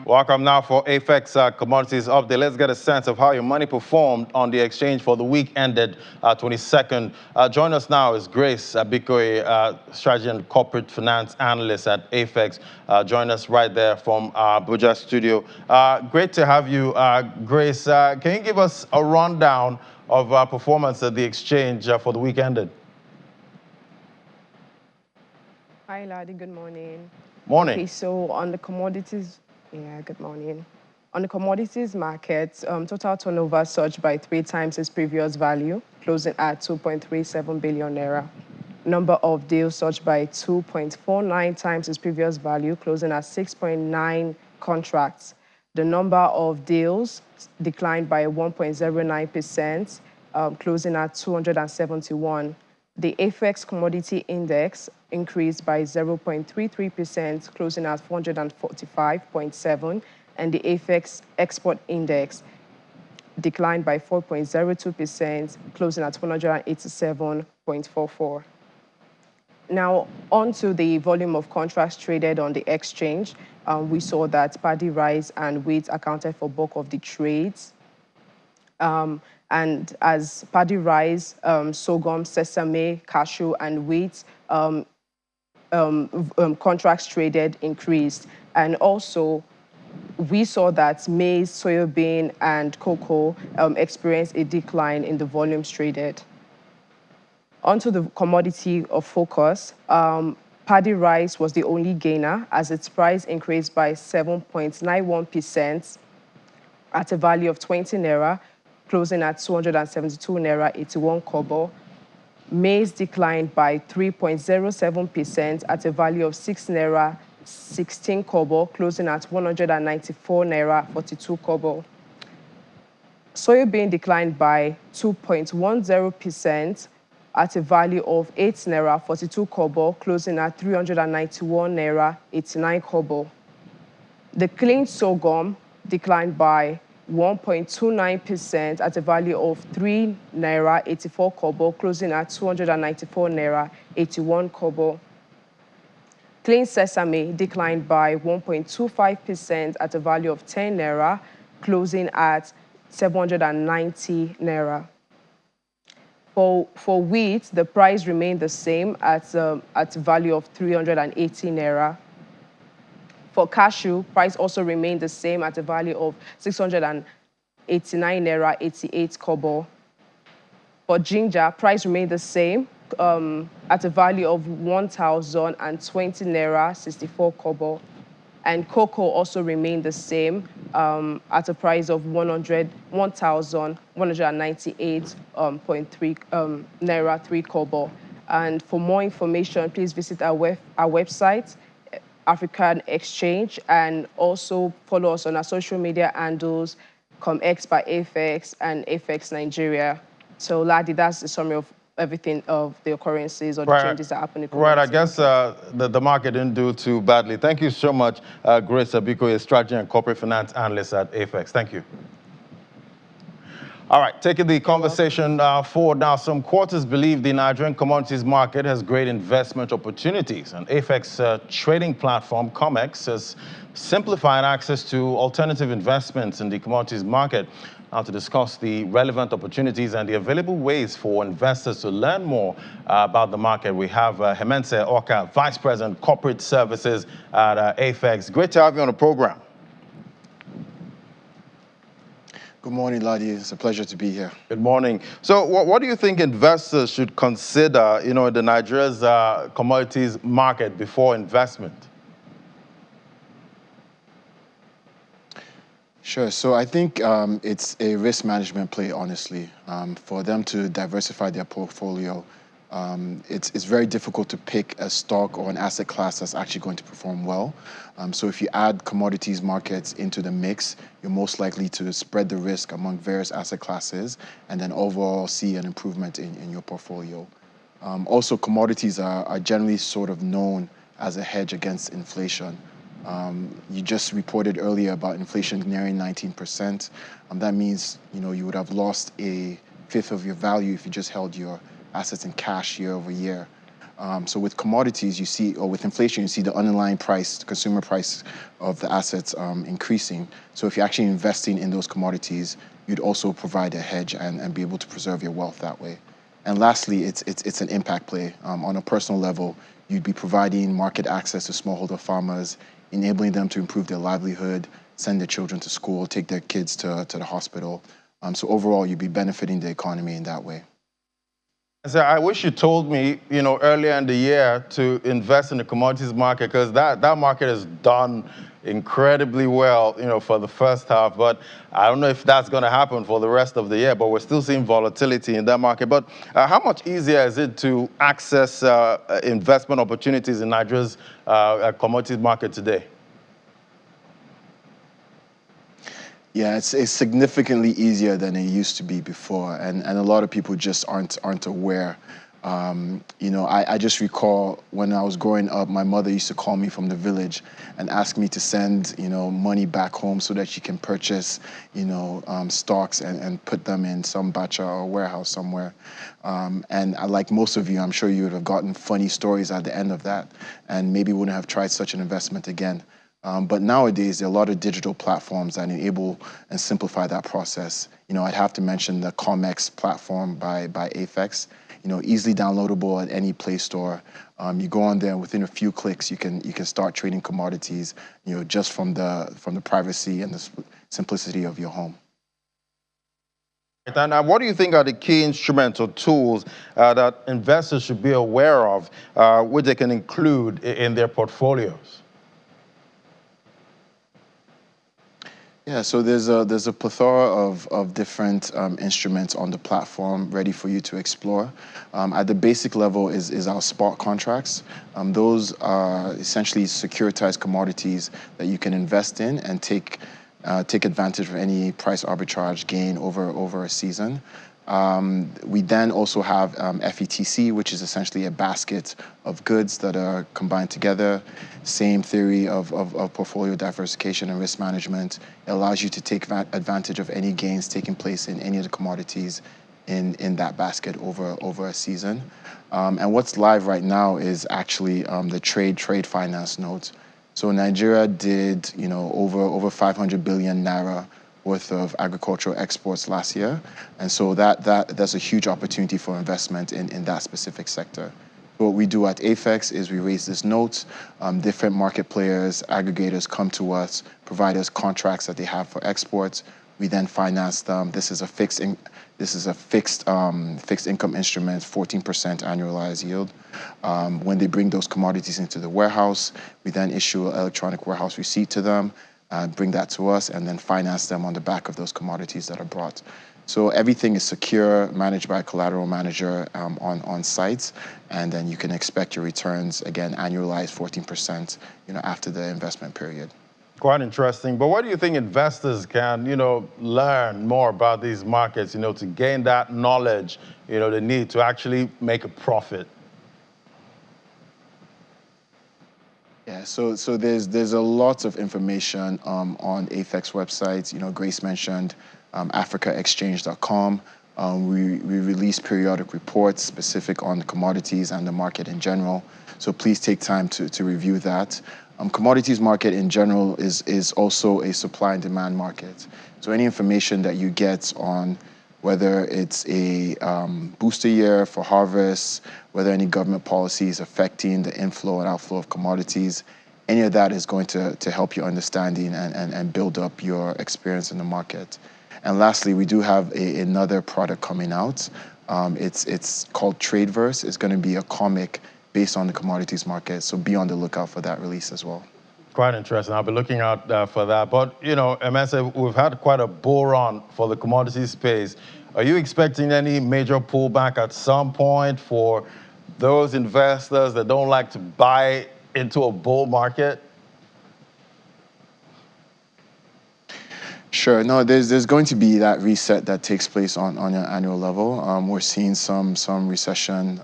Welcome now for AFEX Commodities Update. Let's get a sense of how your money performed on the exchange for the week ended 22nd. Join us now is Grace Abikoye, Strategy and Corporate Finance Analyst at AFEX. Join us right there from our Abuja studio. Great to have you, Grace. Can you give us a rundown of performance at the exchange for the week ended? Hi, Ladi. Good morning. Morning. Okay, so on the commodities, good morning. On the commodities market, total turnover surged by 3 times its previous value, closing at 2.37 billion naira. Number of deals surged by 2.49 times its previous value, closing at 6.9 contracts. The number of deals declined by 1.09%, closing at 271. The AFEX commodity index increased by 0.33%, closing at 445.7, and the AFEX export index declined by 4.02%, closing at 187.44. Now, on to the volume of contracts traded on the exchange. We saw that paddy, rice, and wheat accounted for bulk of the trades. And as paddy, rice, sorghum, sesame, cashew, and wheat contracts traded increased. And also, we saw that maize, soybean, and cocoa experienced a decline in the volumes traded. Onto the commodity of focus, paddy rice was the only gainer as its price increased by 7.91% at a value of 20 naira, closing at 272 naira 81 kobo. Maize declined by 3.07% at a value of 6 naira 16 kobo, closing at 194 naira 42 kobo. Soybean declined by 2.10% at a value of 8 naira 42 kobo, closing at 391 naira 89 kobo. The clean sorghum declined by 1.29% at a value of 3 naira 84 kobo, closing at 294 naira 81 kobo. Clean sesame declined by 1.25% at a value of 10 naira, closing at 790 naira. For wheat, the price remained the same at a value of 380 naira. For cashew, price also remained the same at a value of 689 naira 88 kobo. For ginger, price remained the same at a value of 1,020 naira 64 kobo. And cocoa also remained the same at a price of 1,198.3 naira 3 kobo. And for more information, please visit our website, African Exchange, and also follow us on our social media handles, ComX by AFEX and AFEX Nigeria. So, Ladi, that's the summary of everything of the occurrences or the changes that happened in the Right, I guess the market didn't do too badly. Thank you so much, Grace Abikoye, Strategy and Corporate Finance Analyst at AFEX. Thank you. All right, taking the conversation forward now, some quarters believe the Nigerian commodities market has great investment opportunities. And AFEX trading platform, COMEX, has simplified access to alternative investments in the commodities market. Now to discuss the relevant opportunities and the available ways for investors to learn more about the market, we have Hemense Oka, Vice President, Corporate Services at AFEX. Great to have you on the program. Good morning, Ladi. It's a pleasure to be here. Good morning. So what do you think investors should consider, the Nigeria's commodities market before investment? Sure. So I think it's a risk management play, honestly, for them to diversify their portfolio. It's very difficult to pick a stock or an asset class that's actually going to perform well. So if you add commodities markets into the mix, you're most likely to spread the risk among various asset classes and then overall see an improvement in your portfolio. Also, commodities are generally sort of known as a hedge against inflation. You just reported earlier about inflation nearing 19%. That means you would have lost a fifth of your value if you just held your assets in cash year over year. So with commodities, you see, or with inflation, you see the underlying price, the consumer price of the assets increasing. So if you're actually investing in those commodities, you'd also provide a hedge and be able to preserve your wealth that way. And lastly, it's an impact play. On a personal level, you'd be providing market access to smallholder farmers, enabling them to improve their livelihood, send their children to school, take their kids to the hospital. So overall, you'd be benefiting the economy in that way. So I wish you told me, earlier in the year to invest in the commodities market, because that market has done incredibly well, for the first half. But I don't know if that's going to happen for the rest of the year. But we're still seeing volatility in that market. But how much easier is it to access investment opportunities in Nigeria's commodities market today? Yeah, it's significantly easier than it used to be before, and a lot of people just aren't aware. I just recall when I was growing up, my mother used to call me from the village and ask me to send money back home so that she can purchase stocks and put them in some bacha or warehouse somewhere. And like most of you, I'm sure you would have gotten funny stories at the end of that, and maybe wouldn't have tried such an investment again. But nowadays, there are a lot of digital platforms that enable and simplify that process. I'd have to mention the COMEX platform by AFEX. Easily downloadable at any Play Store. You go on there, and within a few clicks, you can start trading commodities. Just from the privacy and the simplicity of your home. And what do you think are the key instruments or tools that investors should be aware of, which they can include in their portfolios? Yeah, so there's a plethora of different instruments on the platform ready for you to explore. At the basic level is our spot contracts. Those are essentially securitized commodities that you can invest in and take advantage of any price arbitrage gain over a season. We then also have FETC, which is essentially a basket of goods that are combined together. Same theory of portfolio diversification and risk management. It allows you to take advantage of any gains taking place in any of the commodities in that basket over a season. And what's live right now is actually the trade finance notes. So Nigeria did over 500 billion naira worth of agricultural exports last year. And so that's a huge opportunity for investment in that specific sector. What we do at AFEX is we raise these notes. Different market players, aggregators come to us, provide us contracts that they have for exports. We then finance them. This is a fixed income instrument, 14% annualized yield. When they bring those commodities into the warehouse, we then issue an electronic warehouse receipt to them, bring that to us, and then finance them on the back of those commodities that are brought. So everything is secure, managed by a collateral manager on sites, and then you can expect your returns, again, annualized 14%, after the investment period. Quite interesting. But what do you think investors can, learn more about these markets, to gain that knowledge, they need to actually make a profit? Yeah, so there's a lot of information on AFEX websites. Grace mentioned AfricaExchange.com. We release periodic reports specific on the commodities and the market in general. So please take time to review that. Commodities market in general is also a supply and demand market. So any information that you get on whether it's a booster year for harvest, whether any government policy is affecting the inflow and outflow of commodities, any of that is going to help your understanding and build up your experience in the market. And lastly, we do have another product coming out. It's called Tradeverse. It's going to be a comic based on the commodities market, so be on the lookout for that release as well. Quite interesting. I'll be looking out for that. But, Emense, we've had quite a bull run for the commodity space. Are you expecting any major pullback at some point for those investors that don't like to buy into a bull market? Sure. No, there's going to be that reset that takes place on an annual level. We're seeing some recession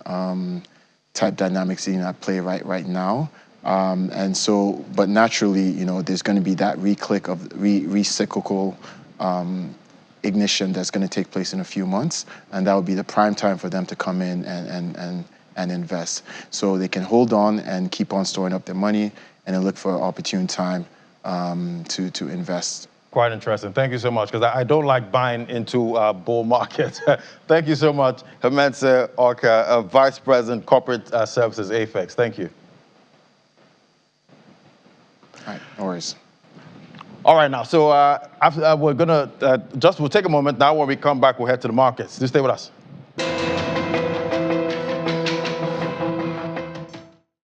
type dynamics at play right now. And so, but naturally, there's going to be that recyclical ignition that's going to take place in a few months, and that will be the prime time for them to come in and and invest. So they can hold on and keep on storing up their money and then look for an opportune time to invest. Quite interesting. Thank you so much, because I don't like buying into bull markets. Thank you so much, Hemense Orka, Vice President, Corporate Services, AFEX. Thank you. All right, no worries. All right, now, so we're going to we'll take a moment now. When we come back, we'll head to the markets. Do stay with us.